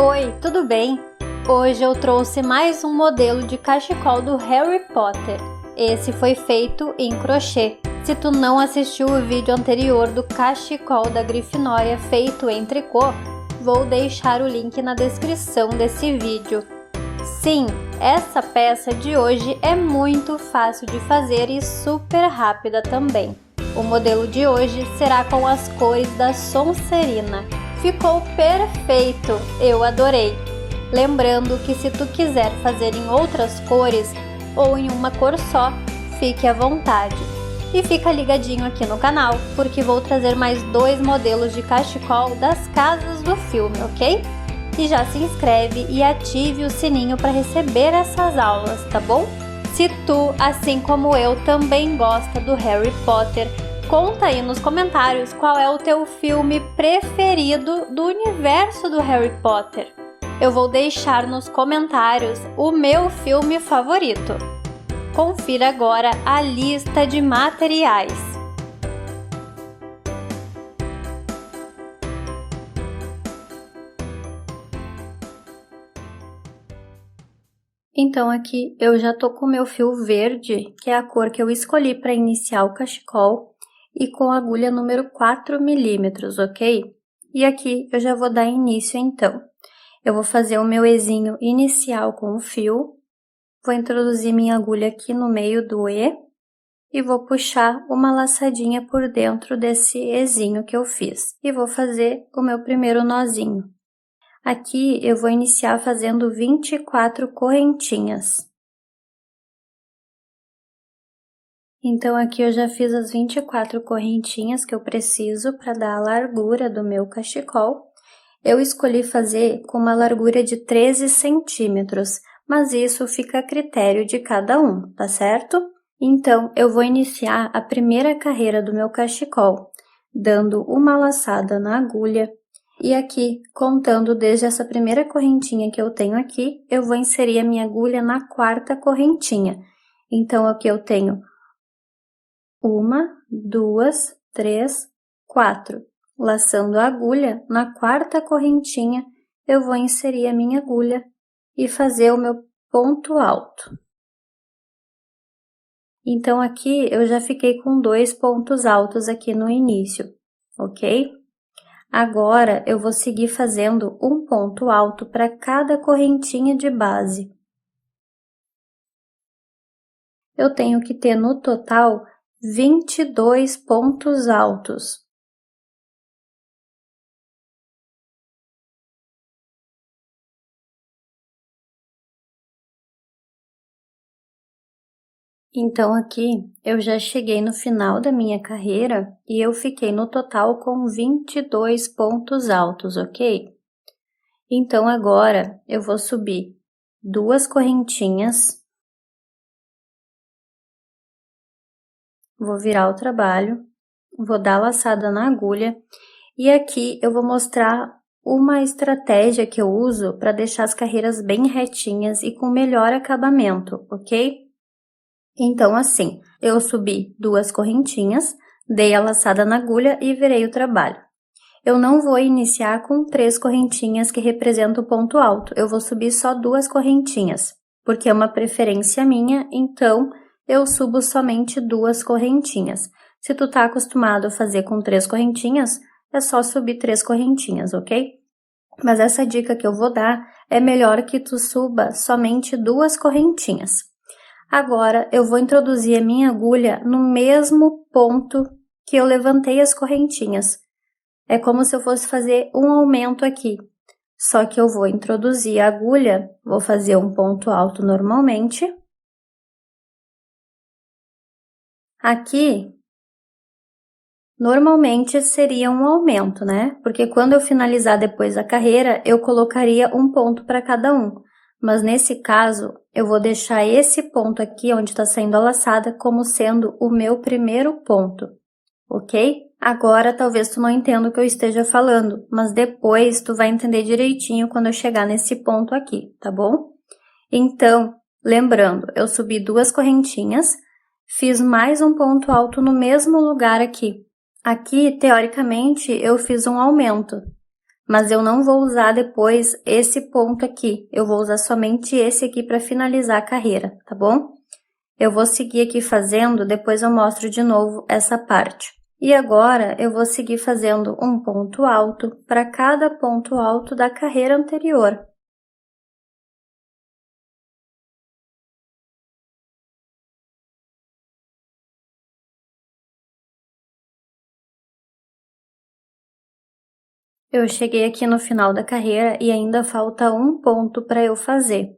Oi, tudo bem? Hoje eu trouxe mais um modelo de cachecol do Harry Potter. Esse foi feito em crochê. Se tu não assistiu o vídeo anterior do cachecol da Grifinória feito em tricô, vou deixar o link na descrição desse vídeo. Sim, essa peça de hoje é muito fácil de fazer e super rápida também. O modelo de hoje será com as cores da Sonserina. Ficou perfeito, eu adorei! Lembrando que se tu quiser fazer em outras cores ou em uma cor só, fique à vontade. E fica ligadinho aqui no canal, porque vou trazer mais 2 modelos de cachecol das casas do filme, ok? E já se inscreve e ative o sininho para receber essas aulas, tá bom? Se tu, assim como eu, também gosta do Harry Potter, conta aí nos comentários qual é o teu filme preferido do universo do Harry Potter. Eu vou deixar nos comentários o meu filme favorito. Confira agora a lista de materiais. Então aqui eu já tô com o meu fio verde, que é a cor que eu escolhi para iniciar o cachecol, e com a agulha número 4 milímetros, ok? E aqui eu já vou dar início então. Eu vou fazer o meu ezinho inicial com o fio, vou introduzir minha agulha aqui no meio do E e vou puxar uma laçadinha por dentro desse ezinho que eu fiz. E vou fazer o meu primeiro nozinho. Aqui eu vou iniciar fazendo 24 correntinhas. Então, aqui eu já fiz as 24 correntinhas que eu preciso para dar a largura do meu cachecol. Eu escolhi fazer com uma largura de 13 centímetros, mas isso fica a critério de cada um, tá certo? Então, eu vou iniciar a primeira carreira do meu cachecol, dando uma laçada na agulha. E aqui, contando desde essa primeira correntinha que eu tenho aqui, eu vou inserir a minha agulha na 4ª correntinha. Então, aqui eu tenho 1, 2, 3, 4. Laçando a agulha, na 4ª correntinha, eu vou inserir a minha agulha e fazer o meu ponto alto. Então, aqui eu já fiquei com 2 pontos altos aqui no início, ok? Agora, eu vou seguir fazendo um ponto alto para cada correntinha de base. Eu tenho que ter no total 22 pontos altos. Então, aqui eu já cheguei no final da minha carreira e eu fiquei no total com 22 pontos altos, ok? Então, agora eu vou subir 2 correntinhas, vou virar o trabalho, vou dar laçada na agulha e aqui eu vou mostrar uma estratégia que eu uso para deixar as carreiras bem retinhas e com melhor acabamento, ok? Então, assim, eu subi 2 correntinhas, dei a laçada na agulha e virei o trabalho. Eu não vou iniciar com 3 correntinhas que representam o ponto alto, eu vou subir só 2 correntinhas, porque é uma preferência minha, então eu subo somente 2 correntinhas. Se tu tá acostumado a fazer com 3 correntinhas, é só subir 3 correntinhas, ok? Mas essa dica que eu vou dar é melhor que tu suba somente 2 correntinhas. Agora, eu vou introduzir a minha agulha no mesmo ponto que eu levantei as correntinhas. É como se eu fosse fazer um aumento aqui. Só que eu vou introduzir a agulha, vou fazer um ponto alto normalmente. Aqui, normalmente seria um aumento, né? Porque quando eu finalizar depois a carreira, eu colocaria um ponto para cada um. Mas nesse caso, eu vou deixar esse ponto aqui, onde está saindo a laçada, como sendo o meu primeiro ponto, ok? Agora, talvez tu não entenda o que eu esteja falando, mas depois tu vai entender direitinho quando eu chegar nesse ponto aqui, tá bom? Então, lembrando, eu subi 2 correntinhas, fiz mais um ponto alto no mesmo lugar aqui. Aqui, teoricamente, eu fiz um aumento. mas eu não vou usar depois esse ponto aqui. Eu vou usar somente esse aqui para finalizar a carreira, tá bom? Eu vou seguir aqui fazendo, depois eu mostro de novo essa parte. E agora, eu vou seguir fazendo um ponto alto para cada ponto alto da carreira anterior. Eu cheguei aqui no final da carreira e ainda falta um ponto para eu fazer.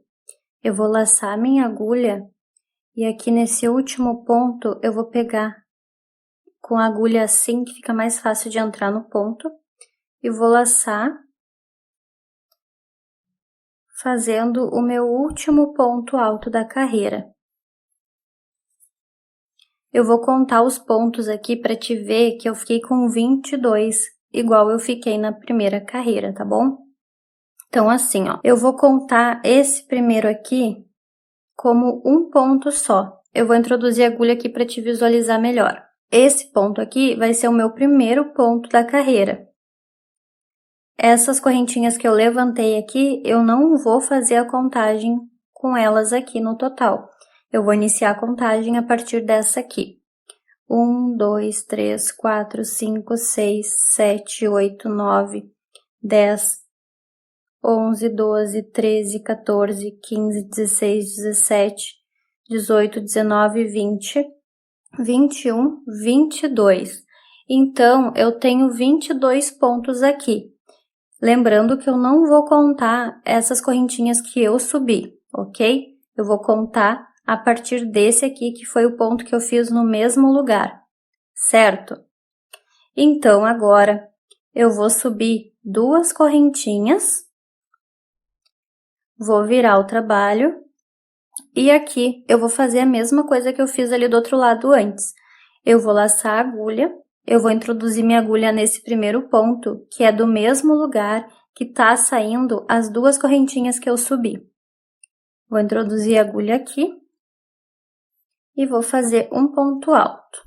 Eu vou laçar minha agulha e aqui nesse último ponto eu vou pegar com a agulha assim, que fica mais fácil de entrar no ponto, e vou laçar, fazendo o meu último ponto alto da carreira. Eu vou contar os pontos aqui para te ver que eu fiquei com 22, igual eu fiquei na primeira carreira, tá bom? Então, assim, ó, eu vou contar esse primeiro aqui como um ponto só. Eu vou introduzir a agulha aqui para te visualizar melhor. Esse ponto aqui vai ser o meu primeiro ponto da carreira. Essas correntinhas que eu levantei aqui, eu não vou fazer a contagem com elas aqui no total. Eu vou iniciar a contagem a partir dessa aqui. 1, 2, 3, 4, 5, 6, 7, 8, 9, 10, 11, 12, 13, 14, 15, 16, 17, 18, 19, 20, 21, 22. Então, eu tenho 22 pontos aqui. Lembrando que eu não vou contar essas correntinhas que eu subi, ok? Eu vou contar a partir desse aqui, que foi o ponto que eu fiz no mesmo lugar, certo? Então, agora, eu vou subir 2 correntinhas, vou virar o trabalho, e aqui eu vou fazer a mesma coisa que eu fiz ali do outro lado antes. Eu vou laçar a agulha, eu vou introduzir minha agulha nesse primeiro ponto, que é do mesmo lugar que tá saindo as 2 correntinhas que eu subi. Vou introduzir a agulha aqui e vou fazer um ponto alto.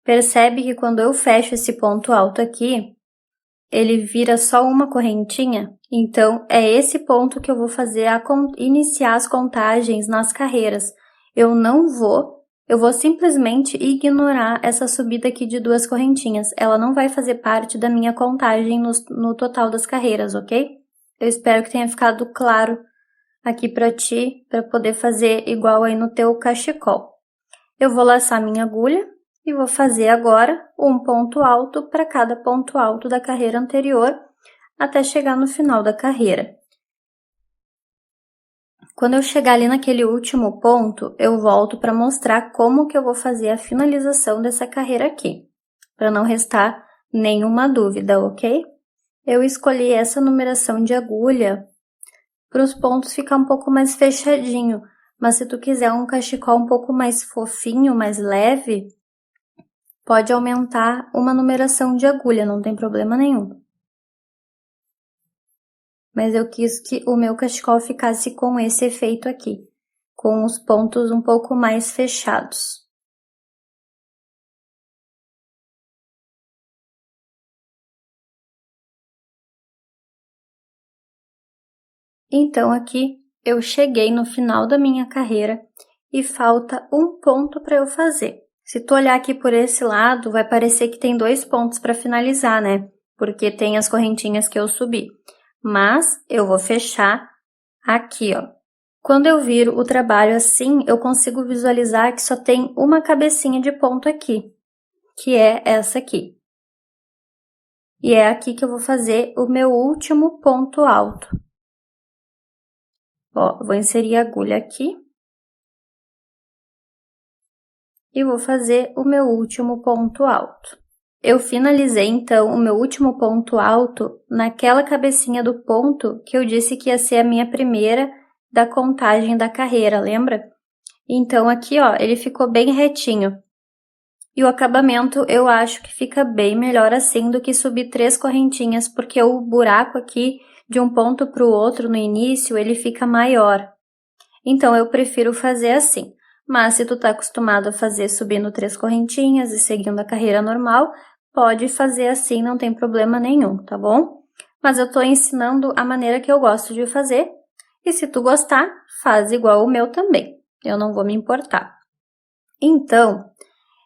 Percebe que quando eu fecho esse ponto alto aqui, ele vira só uma correntinha? Então, é esse ponto que eu vou fazer iniciar as contagens nas carreiras. Eu vou simplesmente ignorar essa subida aqui de 2 correntinhas. Ela não vai fazer parte da minha contagem no total das carreiras, ok? Eu espero que tenha ficado claro aqui para ti, para poder fazer igual aí no teu cachecol. Eu vou laçar minha agulha e vou fazer agora um ponto alto para cada ponto alto da carreira anterior, até chegar no final da carreira. Quando eu chegar ali naquele último ponto, eu volto para mostrar como que eu vou fazer a finalização dessa carreira aqui, para não restar nenhuma dúvida, ok? Eu escolhi essa numeração de agulha para os pontos ficar um pouco mais fechadinho, mas se tu quiser um cachecol um pouco mais fofinho, mais leve, pode aumentar uma numeração de agulha, não tem problema nenhum. Mas eu quis que o meu cachecol ficasse com esse efeito aqui, com os pontos um pouco mais fechados. Então, aqui eu cheguei no final da minha carreira e falta um ponto para eu fazer. Se tu olhar aqui por esse lado, vai parecer que tem 2 pontos para finalizar, né? Porque tem as correntinhas que eu subi. Mas eu vou fechar aqui, ó. Quando eu viro o trabalho assim, eu consigo visualizar que só tem uma cabecinha de ponto aqui, que é essa aqui. E é aqui que eu vou fazer o meu último ponto alto. Ó, vou inserir a agulha aqui. E vou fazer o meu último ponto alto. Eu finalizei, então, o meu último ponto alto naquela cabecinha do ponto que eu disse que ia ser a minha primeira da contagem da carreira, lembra? Então, aqui, ó, ele ficou bem retinho. E o acabamento eu acho que fica bem melhor assim do que subir 3 correntinhas, porque o buraco aqui, de um ponto para o outro no início, ele fica maior. Então, eu prefiro fazer assim. Mas se tu tá acostumado a fazer subindo 3 correntinhas e seguindo a carreira normal, pode fazer assim, não tem problema nenhum, tá bom? Mas eu tô ensinando a maneira que eu gosto de fazer, e se tu gostar, faz igual o meu também, eu não vou me importar. Então,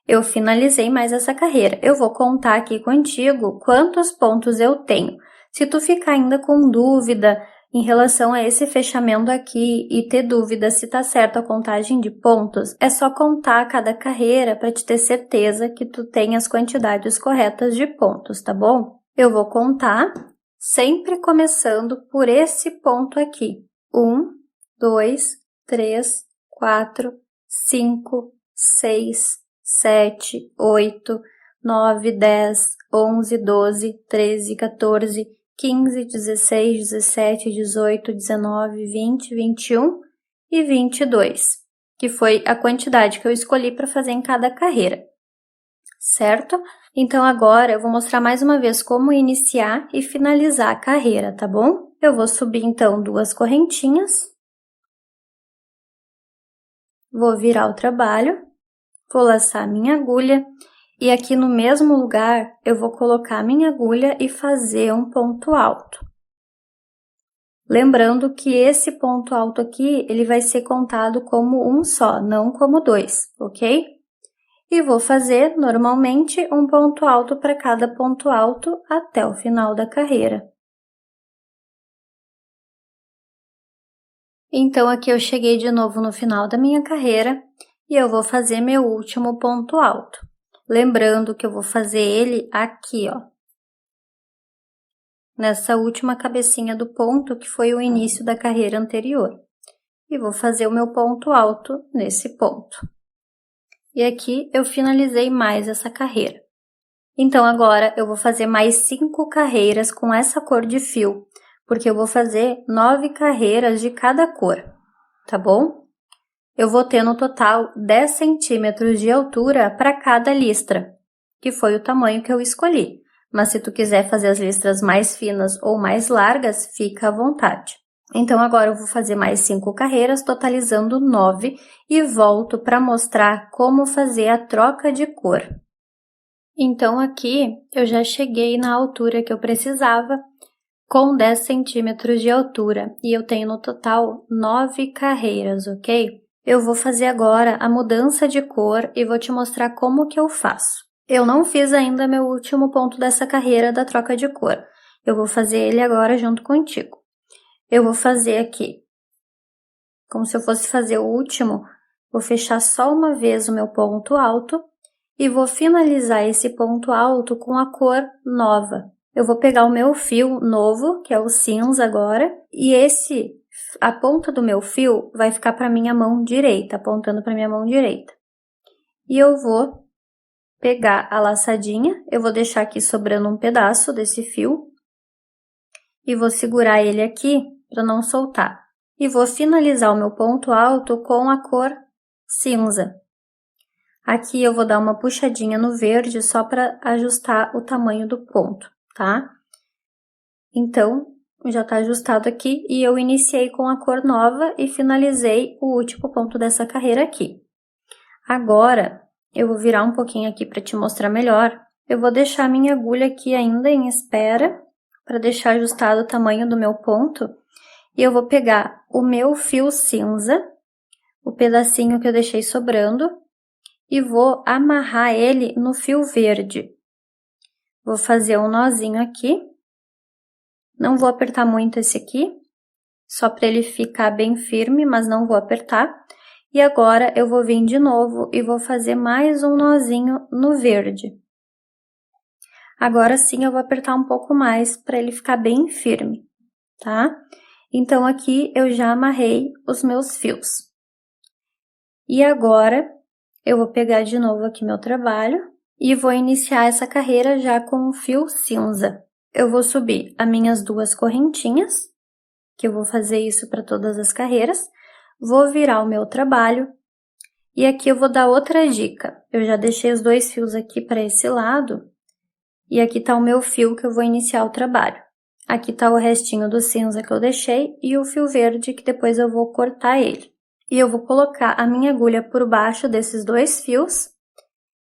eu finalizei mais essa carreira. Eu vou contar aqui contigo quantos pontos eu tenho. Se tu ficar ainda com dúvida em relação a esse fechamento aqui e ter dúvida se tá certa a contagem de pontos, é só contar cada carreira para te ter certeza que tu tem as quantidades corretas de pontos, tá bom? Eu vou contar, sempre começando por esse ponto aqui. 1, 2, 3, 4, 5, 6, 7, 8, 9, 10, 11, 12, 13, 14, 15, 16, 17, 18, 19, 20, 21 e 22, que foi a quantidade que eu escolhi para fazer em cada carreira, certo? Então agora eu vou mostrar mais uma vez como iniciar e finalizar a carreira, tá bom? Eu vou subir então 2 correntinhas, vou virar o trabalho, vou laçar minha agulha e aqui no mesmo lugar eu vou colocar minha agulha e fazer um ponto alto. Lembrando que esse ponto alto aqui, ele vai ser contado como um só, não como 2, ok? E vou fazer, normalmente, um ponto alto para cada ponto alto até o final da carreira. Então, aqui eu cheguei de novo no final da minha carreira e eu vou fazer meu último ponto alto. Lembrando que eu vou fazer ele aqui, ó. Nessa última cabecinha do ponto, que foi o início da carreira anterior. E vou fazer o meu ponto alto nesse ponto. E aqui eu finalizei mais essa carreira. Então, agora eu vou fazer mais 5 carreiras com essa cor de fio, porque eu vou fazer 9 carreiras de cada cor, tá bom? Eu vou ter no total 10 centímetros de altura para cada listra, que foi o tamanho que eu escolhi. Mas se tu quiser fazer as listras mais finas ou mais largas, fica à vontade. Então, agora eu vou fazer mais 5 carreiras, totalizando 9, e volto para mostrar como fazer a troca de cor. Então, aqui eu já cheguei na altura que eu precisava, com 10 centímetros de altura, e eu tenho no total 9 carreiras, ok? Eu vou fazer agora a mudança de cor e vou te mostrar como que eu faço. Eu não fiz ainda meu último ponto dessa carreira da troca de cor. Eu vou fazer ele agora junto contigo. Eu vou fazer aqui, como se eu fosse fazer o último, vou fechar só uma vez o meu ponto alto e vou finalizar esse ponto alto com a cor nova. Eu vou pegar o meu fio novo, que é o cinza agora, e a ponta do meu fio vai ficar para minha mão direita, apontando para minha mão direita. E eu vou pegar a laçadinha, eu vou deixar aqui sobrando um pedaço desse fio e vou segurar ele aqui para não soltar. E vou finalizar o meu ponto alto com a cor cinza. Aqui eu vou dar uma puxadinha no verde só para ajustar o tamanho do ponto, tá? Então, já tá ajustado aqui e eu iniciei com a cor nova e finalizei o último ponto dessa carreira aqui. Agora, eu vou virar um pouquinho aqui para te mostrar melhor. Eu vou deixar minha agulha aqui ainda em espera, para deixar ajustado o tamanho do meu ponto. E eu vou pegar o meu fio cinza, o pedacinho que eu deixei sobrando, e vou amarrar ele no fio verde. Vou fazer um nozinho aqui. Não vou apertar muito esse aqui, só para ele ficar bem firme, mas não vou apertar. E agora eu vou vir de novo e vou fazer mais um nozinho no verde. Agora sim eu vou apertar um pouco mais para ele ficar bem firme, tá? Então, aqui eu já amarrei os meus fios. E agora eu vou pegar de novo aqui meu trabalho e vou iniciar essa carreira já com o fio cinza. Eu vou subir as minhas 2 correntinhas, que eu vou fazer isso para todas as carreiras. Vou virar o meu trabalho e aqui eu vou dar outra dica. Eu já deixei os 2 fios aqui para esse lado e aqui tá o meu fio que eu vou iniciar o trabalho. Aqui tá o restinho do cinza que eu deixei e o fio verde que depois eu vou cortar ele. E eu vou colocar a minha agulha por baixo desses 2 fios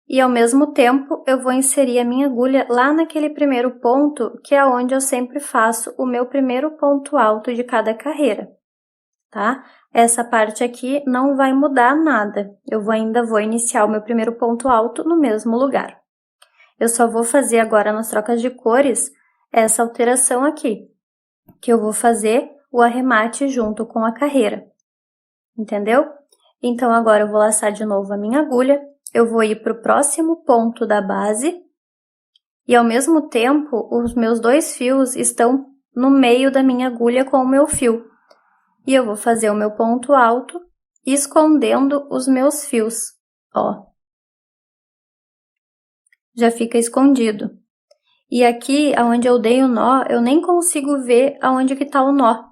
E ao mesmo tempo, eu vou inserir a minha agulha lá naquele primeiro ponto, que é onde eu sempre faço o meu primeiro ponto alto de cada carreira, tá? Essa parte aqui não vai mudar nada, eu ainda vou iniciar o meu primeiro ponto alto no mesmo lugar. Eu só vou fazer agora nas trocas de cores essa alteração aqui, que eu vou fazer o arremate junto com a carreira, entendeu? Então, agora eu vou laçar de novo a minha agulha, eu vou ir para o próximo ponto da base e, ao mesmo tempo, os meus dois fios estão no meio da minha agulha com o meu fio. E eu vou fazer o meu ponto alto escondendo os meus fios, ó. Já fica escondido. E aqui, onde eu dei o nó, eu nem consigo ver aonde que tá o nó,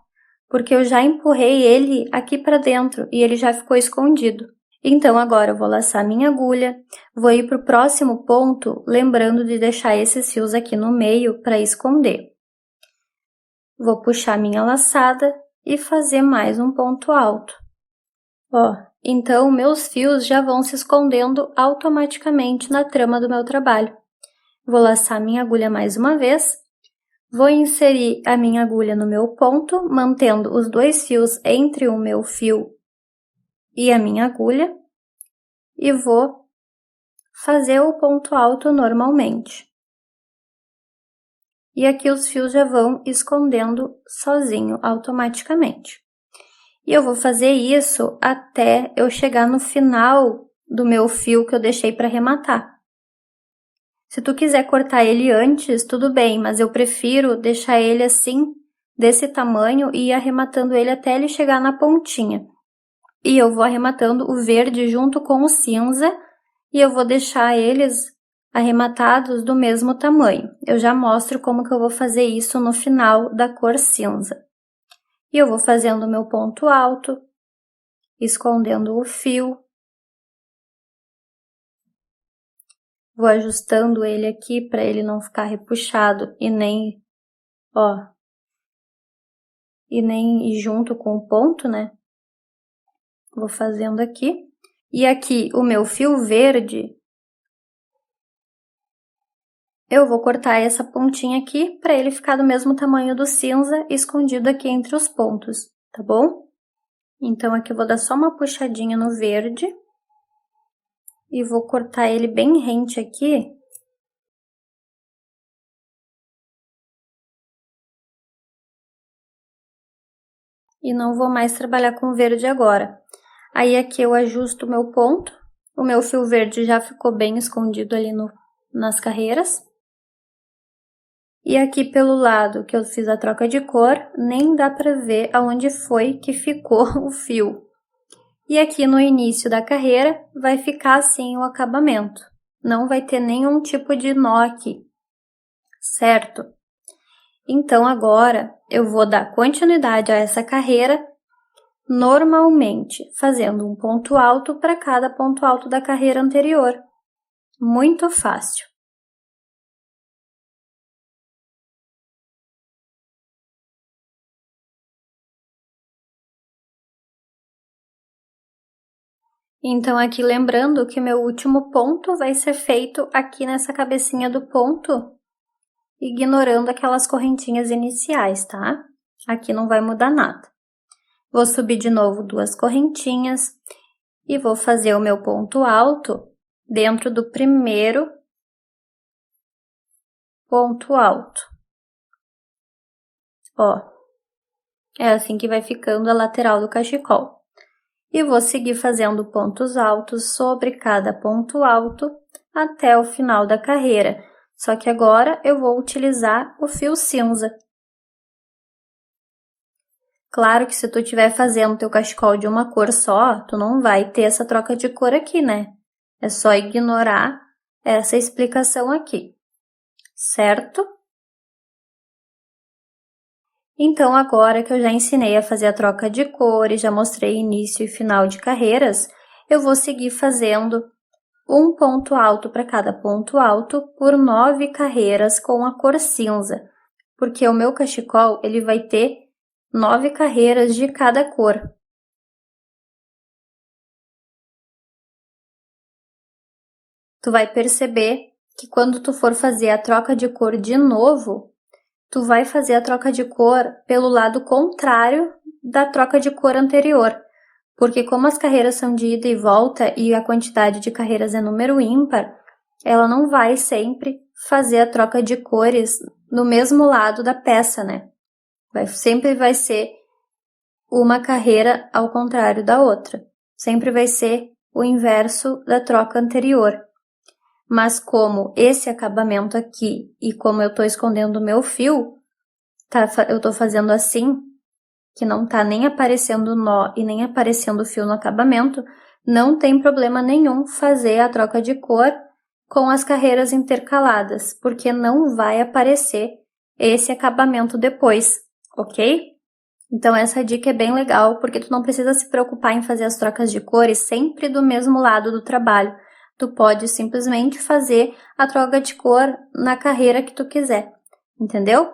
porque eu já empurrei ele aqui para dentro e ele já ficou escondido. Então, agora eu vou laçar minha agulha, vou ir para o próximo ponto, lembrando de deixar esses fios aqui no meio para esconder. Vou puxar minha laçada e fazer mais um ponto alto. Ó, então meus fios já vão se escondendo automaticamente na trama do meu trabalho. Vou laçar minha agulha mais uma vez, vou inserir a minha agulha no meu ponto, mantendo os dois fios entre o meu fio e a minha agulha, e vou fazer o ponto alto normalmente. E aqui os fios já vão escondendo sozinho, automaticamente. E eu vou fazer isso até eu chegar no final do meu fio que eu deixei para arrematar. Se tu quiser cortar ele antes, tudo bem, mas eu prefiro deixar ele assim, desse tamanho, e ir arrematando ele até ele chegar na pontinha. E eu vou arrematando o verde junto com o cinza, e eu vou deixar eles arrematados do mesmo tamanho. Eu já mostro como que eu vou fazer isso no final da cor cinza. E eu vou fazendo o meu ponto alto, escondendo o fio. Vou ajustando ele aqui para ele não ficar repuxado e nem, ó, e nem ir junto com o ponto, né? Vou fazendo aqui. E aqui o meu fio verde, eu vou cortar essa pontinha aqui para ele ficar do mesmo tamanho do cinza, escondido aqui entre os pontos, tá bom? Então, aqui eu vou dar só uma puxadinha no verde e vou cortar ele bem rente aqui. E não vou mais trabalhar com verde agora. Aí, aqui eu ajusto o meu ponto. O meu fio verde já ficou bem escondido ali nas carreiras. E aqui pelo lado que eu fiz a troca de cor, nem dá pra ver aonde foi que ficou o fio. E aqui no início da carreira vai ficar assim o acabamento. Não vai ter nenhum tipo de nó aqui, certo? Então, agora eu vou dar continuidade a essa carreira normalmente, fazendo um ponto alto para cada ponto alto da carreira anterior. Muito fácil. Então, aqui lembrando que meu último ponto vai ser feito aqui nessa cabecinha do ponto, ignorando aquelas correntinhas iniciais, tá? Aqui não vai mudar nada. Vou subir de novo 2 correntinhas e vou fazer o meu ponto alto dentro do primeiro ponto alto. Ó, é assim que vai ficando a lateral do cachecol. E vou seguir fazendo pontos altos sobre cada ponto alto até o final da carreira. Só que agora eu vou utilizar o fio cinza. Claro que se tu estiver fazendo teu cachecol de uma cor só, tu não vai ter essa troca de cor aqui, né? É só ignorar essa explicação aqui, certo? Então, agora que eu já ensinei a fazer a troca de cores, já mostrei início e final de carreiras, eu vou seguir fazendo um ponto alto para cada ponto alto por 9 carreiras com a cor cinza, porque o meu cachecol ele vai ter 9 carreiras de cada cor. tu vai perceber que quando tu for fazer a troca de cor de novo, tu vai fazer a troca de cor pelo lado contrário da troca de cor anterior. Porque como as carreiras são de ida e volta e a quantidade de carreiras é número ímpar, ela não vai sempre fazer a troca de cores no mesmo lado da peça, né? Sempre vai ser uma carreira ao contrário da outra. Sempre vai ser o inverso da troca anterior. Mas como esse acabamento aqui e como eu tô escondendo o meu fio, eu tô fazendo assim, que não tá nem aparecendo nó e nem aparecendo fio no acabamento, não tem problema nenhum fazer a troca de cor com as carreiras intercaladas, porque não vai aparecer esse acabamento depois, ok? Então essa dica é bem legal, porque tu não precisa se preocupar em fazer as trocas de cores sempre do mesmo lado do trabalho. Tu pode simplesmente fazer a troca de cor na carreira que tu quiser, entendeu?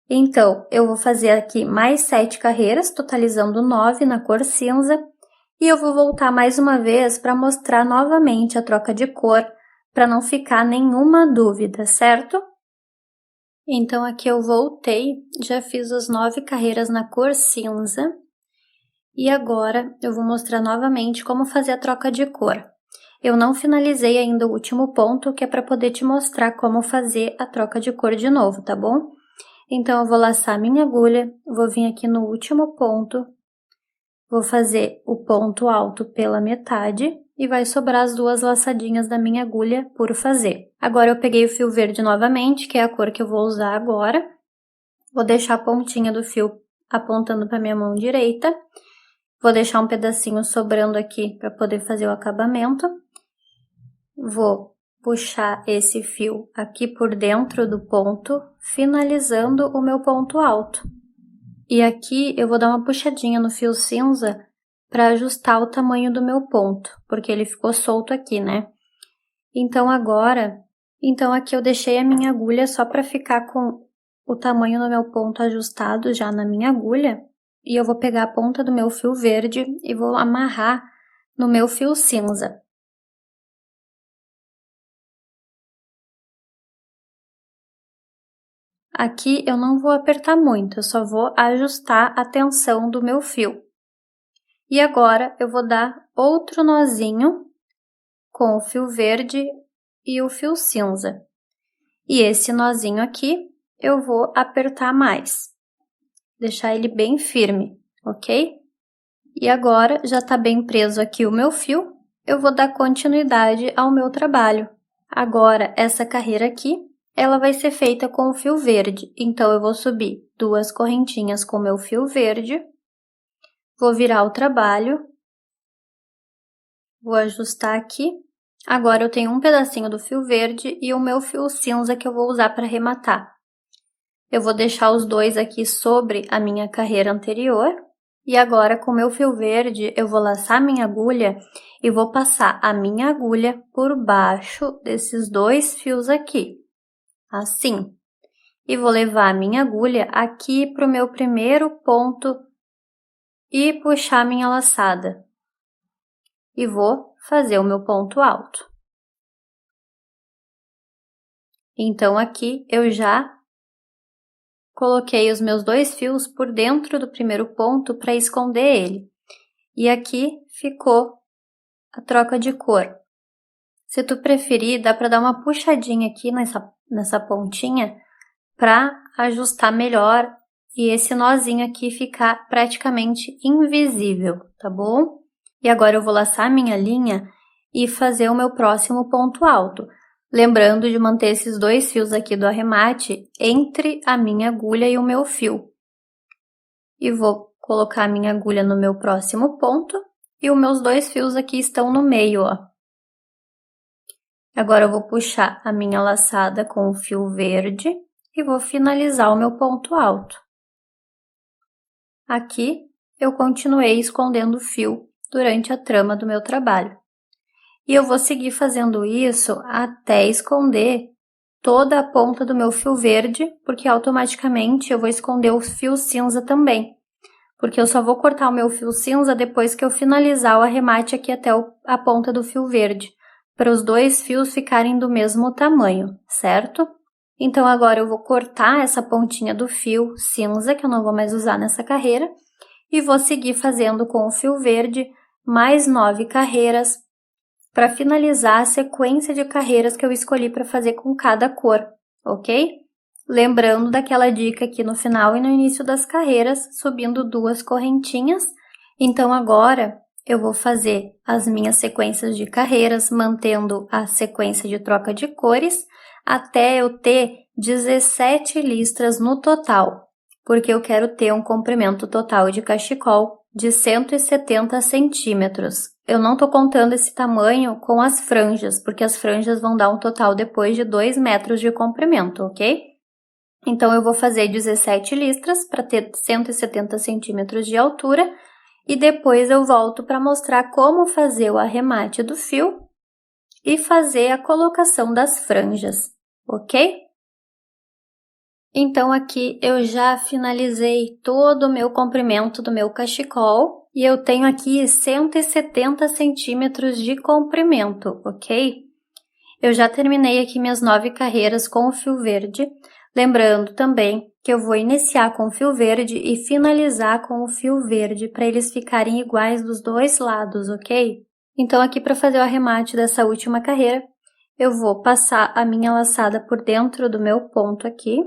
Então, eu vou fazer aqui mais 7 carreiras, totalizando 9 na cor cinza, e eu vou voltar mais uma vez para mostrar novamente a troca de cor, para não ficar nenhuma dúvida, certo? Então, aqui eu voltei, já fiz as 9 carreiras na cor cinza, e agora eu vou mostrar novamente como fazer a troca de cor. Eu não finalizei ainda o último ponto, que é para poder te mostrar como fazer a troca de cor de novo, tá bom? Então, eu vou laçar minha agulha, vou vir aqui no último ponto, vou fazer o ponto alto pela metade e vai sobrar as 2 laçadinhas da minha agulha por fazer. Agora, eu peguei o fio verde novamente, que é a cor que eu vou usar agora. Vou deixar a pontinha do fio apontando para minha mão direita. Vou deixar um pedacinho sobrando aqui para poder fazer o acabamento. Vou puxar esse fio aqui por dentro do ponto, finalizando o meu ponto alto. E aqui eu vou dar uma puxadinha no fio cinza para ajustar o tamanho do meu ponto, porque ele ficou solto aqui, né? Então aqui eu deixei a minha agulha só para ficar com o tamanho do meu ponto ajustado já na minha agulha, e eu vou pegar a ponta do meu fio verde e vou amarrar no meu fio cinza. Aqui eu não vou apertar muito, eu só vou ajustar a tensão do meu fio. E agora eu vou dar outro nozinho com o fio verde e o fio cinza. E esse nozinho aqui eu vou apertar mais, deixar ele bem firme, ok? E agora já tá bem preso aqui o meu fio, eu vou dar continuidade ao meu trabalho. Agora, essa carreira aqui, ela vai ser feita com o fio verde, então eu vou subir 2 correntinhas com o meu fio verde, vou virar o trabalho, vou ajustar aqui. Agora eu tenho um pedacinho do fio verde e o meu fio cinza que eu vou usar para arrematar. Eu vou deixar os 2 aqui sobre a minha carreira anterior, e agora com o meu fio verde eu vou laçar minha agulha e vou passar a minha agulha por baixo desses 2 fios aqui. Assim, e vou levar a minha agulha aqui para o meu primeiro ponto e puxar minha laçada. E vou fazer o meu ponto alto. Então, aqui eu já coloquei os meus 2 fios por dentro do primeiro ponto para esconder ele. E aqui ficou a troca de cor. Se tu preferir, dá para dar uma puxadinha aqui nessa pontinha para ajustar melhor e esse nozinho aqui ficar praticamente invisível, tá bom? E agora eu vou laçar minha linha e fazer o meu próximo ponto alto, lembrando de manter esses 2 fios aqui do arremate entre a minha agulha e o meu fio. E vou colocar a minha agulha no meu próximo ponto e os meus 2 fios aqui estão no meio, ó. Agora eu vou puxar a minha laçada com o fio verde e vou finalizar o meu ponto alto. Aqui eu continuei escondendo o fio durante a trama do meu trabalho. E eu vou seguir fazendo isso até esconder toda a ponta do meu fio verde, porque automaticamente eu vou esconder o fio cinza também. Porque eu só vou cortar o meu fio cinza depois que eu finalizar o arremate aqui até a ponta do fio verde, para os dois fios ficarem do mesmo tamanho, certo? Então, agora eu vou cortar essa pontinha do fio cinza, que eu não vou mais usar nessa carreira, e vou seguir fazendo com o fio verde mais 9 carreiras para finalizar a sequência de carreiras que eu escolhi para fazer com cada cor, ok? Lembrando daquela dica aqui no final e no início das carreiras, subindo 2 correntinhas. Então, agora eu vou fazer as minhas sequências de carreiras, mantendo a sequência de troca de cores, até eu ter 17 listras no total, porque eu quero ter um comprimento total de cachecol de 170 centímetros. Eu não estou contando esse tamanho com as franjas, porque as franjas vão dar um total depois de 2 metros de comprimento, ok? Então, eu vou fazer 17 listras para ter 170 centímetros de altura e depois eu volto para mostrar como fazer o arremate do fio e fazer a colocação das franjas, ok? Então, aqui eu já finalizei todo o meu comprimento do meu cachecol e eu tenho aqui 170 centímetros de comprimento, ok? Eu já terminei aqui minhas 9 carreiras com o fio verde, lembrando também que eu vou iniciar com o fio verde e finalizar com o fio verde para eles ficarem iguais dos dois lados, ok? Então, aqui para fazer o arremate dessa última carreira, eu vou passar a minha laçada por dentro do meu ponto aqui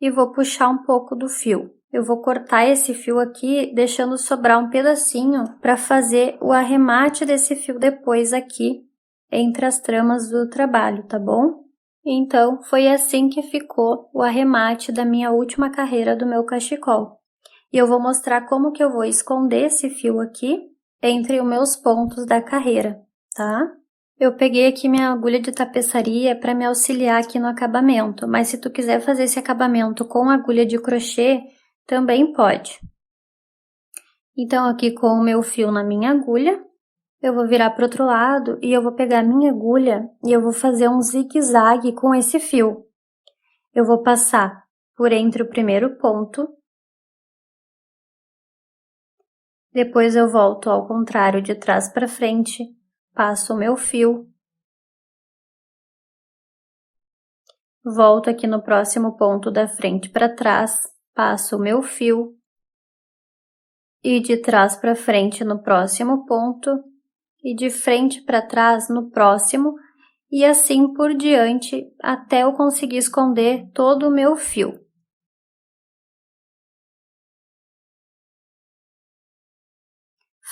e vou puxar um pouco do fio. Eu vou cortar esse fio aqui, deixando sobrar um pedacinho para fazer o arremate desse fio depois aqui, entre as tramas do trabalho, tá bom? Então, foi assim que ficou o arremate da minha última carreira do meu cachecol. E eu vou mostrar como que eu vou esconder esse fio aqui entre os meus pontos da carreira, tá? Eu peguei aqui minha agulha de tapeçaria para me auxiliar aqui no acabamento, mas se tu quiser fazer esse acabamento com agulha de crochê, também pode. Então, aqui com o meu fio na minha agulha, eu vou virar para o outro lado e eu vou pegar a minha agulha e eu vou fazer um zigue-zague com esse fio. Eu vou passar por entre o primeiro ponto, depois eu volto ao contrário de trás para frente, passo o meu fio, volto aqui no próximo ponto da frente para trás, passo o meu fio e de trás para frente no próximo ponto e de frente para trás no próximo e assim por diante até eu conseguir esconder todo o meu fio.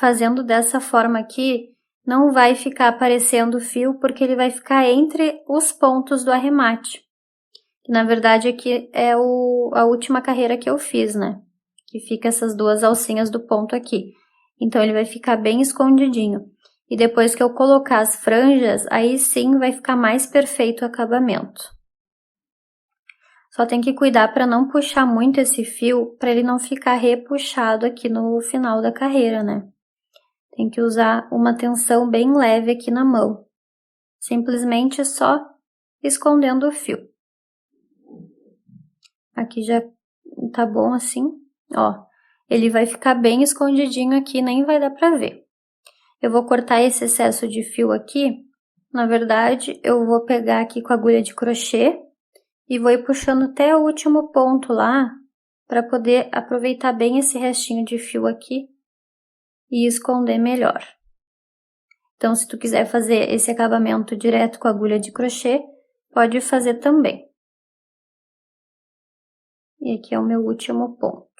Fazendo dessa forma aqui, não vai ficar aparecendo o fio porque ele vai ficar entre os pontos do arremate. Na verdade, aqui é a última carreira que eu fiz, né? Que fica essas 2 alcinhas do ponto aqui. Então, ele vai ficar bem escondidinho. E depois que eu colocar as franjas, aí sim vai ficar mais perfeito o acabamento. Só tem que cuidar para não puxar muito esse fio, para ele não ficar repuxado aqui no final da carreira, né? Tem que usar uma tensão bem leve aqui na mão. Simplesmente só escondendo o fio. Aqui já tá bom assim, ó. Ele vai ficar bem escondidinho aqui, nem vai dar pra ver. Eu vou cortar esse excesso de fio aqui. Na verdade, eu vou pegar aqui com a agulha de crochê e vou ir puxando até o último ponto lá, para poder aproveitar bem esse restinho de fio aqui e esconder melhor. Então, se tu quiser fazer esse acabamento direto com a agulha de crochê, pode fazer também. E aqui é o meu último ponto.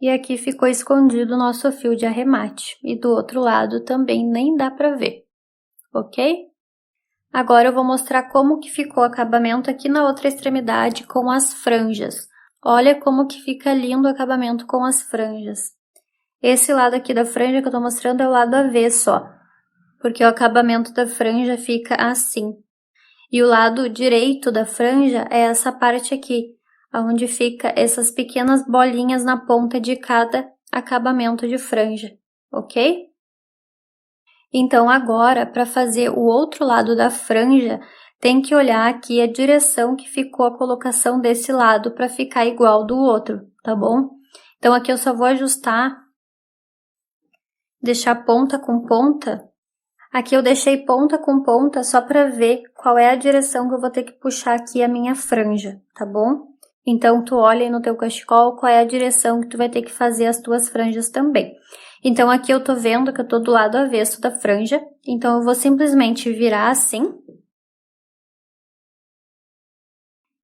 E aqui ficou escondido o nosso fio de arremate. E do outro lado também nem dá pra ver, ok? Agora eu vou mostrar como que ficou o acabamento aqui na outra extremidade com as franjas. Olha como que fica lindo o acabamento com as franjas. Esse lado aqui da franja que eu tô mostrando é o lado avesso, ó. Porque o acabamento da franja fica assim. E o lado direito da franja é essa parte aqui, onde fica essas pequenas bolinhas na ponta de cada acabamento de franja, ok? Então, agora, para fazer o outro lado da franja, tem que olhar aqui a direção que ficou a colocação desse lado para ficar igual do outro, tá bom? Então, aqui eu só vou ajustar, deixar ponta com ponta. Aqui eu deixei ponta com ponta só para ver qual é a direção que eu vou ter que puxar aqui a minha franja, tá bom? Então, tu olha aí no teu cachecol qual é a direção que tu vai ter que fazer as tuas franjas também. Então, aqui eu tô vendo que eu tô do lado avesso da franja, então eu vou simplesmente virar assim.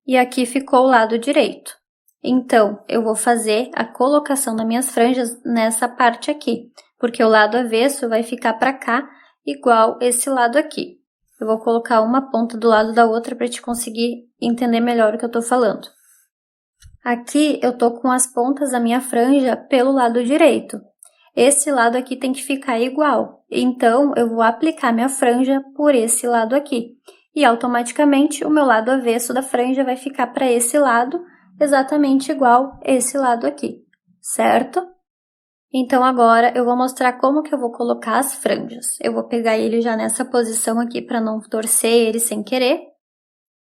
E aqui ficou o lado direito. Então, eu vou fazer a colocação das minhas franjas nessa parte aqui, porque o lado avesso vai ficar para cá, igual esse lado aqui. Eu vou colocar uma ponta do lado da outra para te conseguir entender melhor o que eu tô falando. Aqui eu tô com as pontas da minha franja pelo lado direito. Esse lado aqui tem que ficar igual, então eu vou aplicar minha franja por esse lado aqui. E automaticamente o meu lado avesso da franja vai ficar para esse lado, exatamente igual esse lado aqui, certo? Então agora eu vou mostrar como que eu vou colocar as franjas. Eu vou pegar ele já nessa posição aqui para não torcer ele sem querer.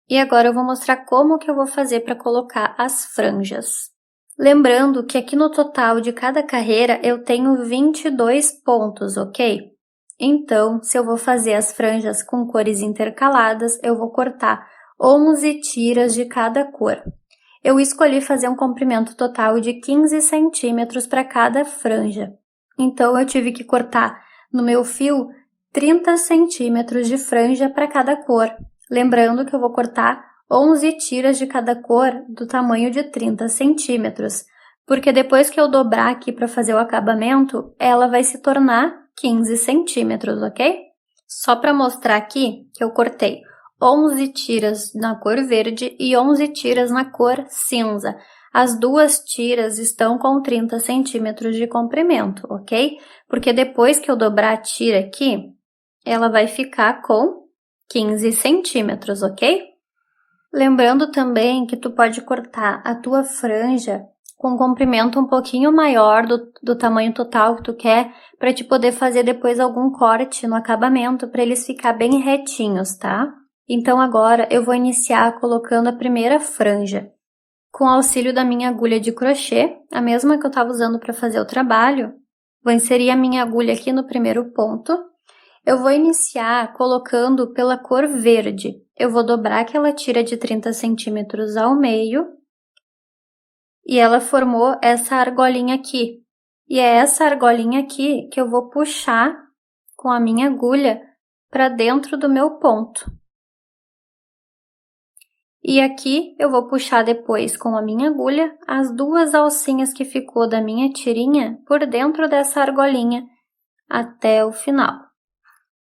E agora eu vou mostrar como que eu vou fazer para colocar as franjas. Lembrando que aqui no total de cada carreira eu tenho 22 pontos, ok? Então, se eu vou fazer as franjas com cores intercaladas, eu vou cortar 11 tiras de cada cor. Eu escolhi fazer um comprimento total de 15 centímetros para cada franja. Então, eu tive que cortar no meu fio 30 centímetros de franja para cada cor. Lembrando que eu vou cortar 11 tiras de cada cor do tamanho de 30 centímetros, porque depois que eu dobrar aqui para fazer o acabamento, ela vai se tornar 15 centímetros, ok? Só para mostrar aqui que eu cortei 11 tiras na cor verde e 11 tiras na cor cinza. As duas tiras estão com 30 centímetros de comprimento, ok? Porque depois que eu dobrar a tira aqui, ela vai ficar com 15 centímetros, ok? Lembrando também que tu pode cortar a tua franja com um comprimento um pouquinho maior do tamanho total que tu quer, para te poder fazer depois algum corte no acabamento, para eles ficar bem retinhos, tá? Então agora eu vou iniciar colocando a primeira franja. Com o auxílio da minha agulha de crochê, a mesma que eu estava usando para fazer o trabalho, vou inserir a minha agulha aqui no primeiro ponto. Eu vou iniciar colocando pela cor verde. Eu vou dobrar aquela tira de 30 centímetros ao meio. E ela formou essa argolinha aqui. E é essa argolinha aqui que eu vou puxar com a minha agulha para dentro do meu ponto. E aqui eu vou puxar depois com a minha agulha as duas alcinhas que ficou da minha tirinha por dentro dessa argolinha até o final.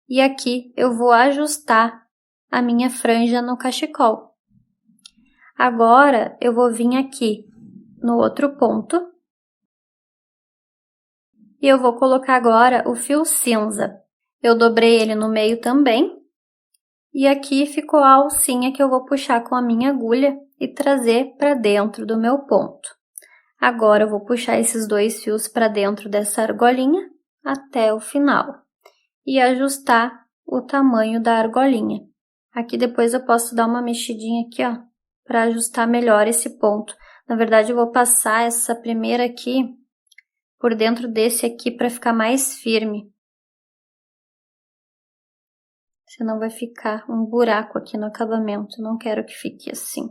E aqui eu vou ajustar a minha franja no cachecol. Agora eu vou vir aqui no outro ponto e eu vou colocar agora o fio cinza. Eu dobrei ele no meio também e aqui ficou a alcinha que eu vou puxar com a minha agulha e trazer para dentro do meu ponto. Agora eu vou puxar esses dois fios para dentro dessa argolinha até o final e ajustar o tamanho da argolinha. Aqui depois eu posso dar uma mexidinha aqui, ó, para ajustar melhor esse ponto. Na verdade, eu vou passar essa primeira aqui por dentro desse aqui para ficar mais firme. Senão vai ficar um buraco aqui no acabamento. Não quero que fique assim.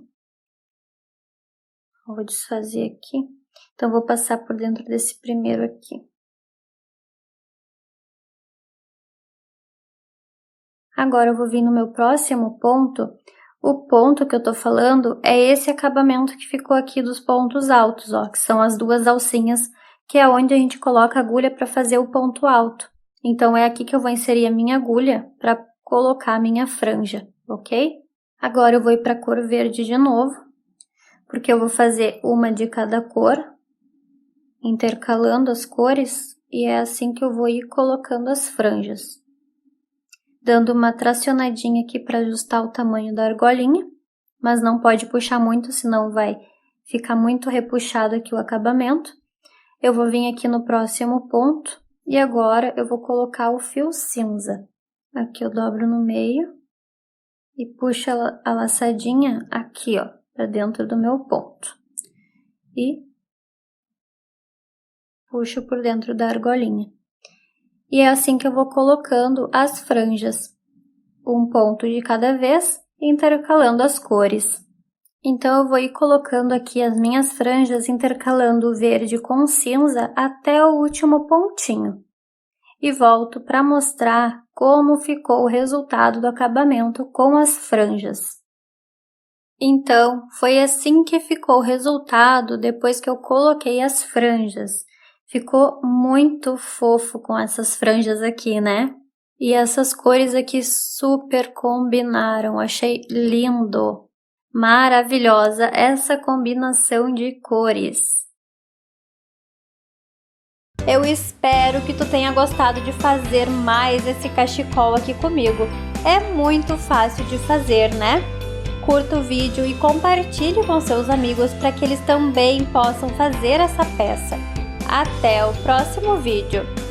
Vou desfazer aqui. Então, vou passar por dentro desse primeiro aqui. Agora, eu vou vir no meu próximo ponto. O ponto que eu tô falando é esse acabamento que ficou aqui dos pontos altos, ó, que são as duas alcinhas, que é onde a gente coloca a agulha para fazer o ponto alto. Então, é aqui que eu vou inserir a minha agulha para colocar a minha franja, ok? Agora, eu vou ir para a cor verde de novo, porque eu vou fazer uma de cada cor, intercalando as cores, e é assim que eu vou ir colocando as franjas. Dando uma tracionadinha aqui para ajustar o tamanho da argolinha, mas não pode puxar muito, senão vai ficar muito repuxado aqui o acabamento. Eu vou vir aqui no próximo ponto e agora eu vou colocar o fio cinza. Aqui eu dobro no meio e puxo a laçadinha aqui, ó, para dentro do meu ponto. E puxo por dentro da argolinha. E é assim que eu vou colocando as franjas, um ponto de cada vez, intercalando as cores. Então eu vou ir colocando aqui as minhas franjas, intercalando o verde com o cinza até o último pontinho. E volto para mostrar como ficou o resultado do acabamento com as franjas. Então, foi assim que ficou o resultado depois que eu coloquei as franjas. Ficou muito fofo com essas franjas aqui, né? E essas cores aqui super combinaram, achei lindo! Maravilhosa essa combinação de cores! Eu espero que tu tenha gostado de fazer mais esse cachecol aqui comigo. É muito fácil de fazer, né? Curta o vídeo e compartilhe com seus amigos para que eles também possam fazer essa peça. Até o próximo vídeo!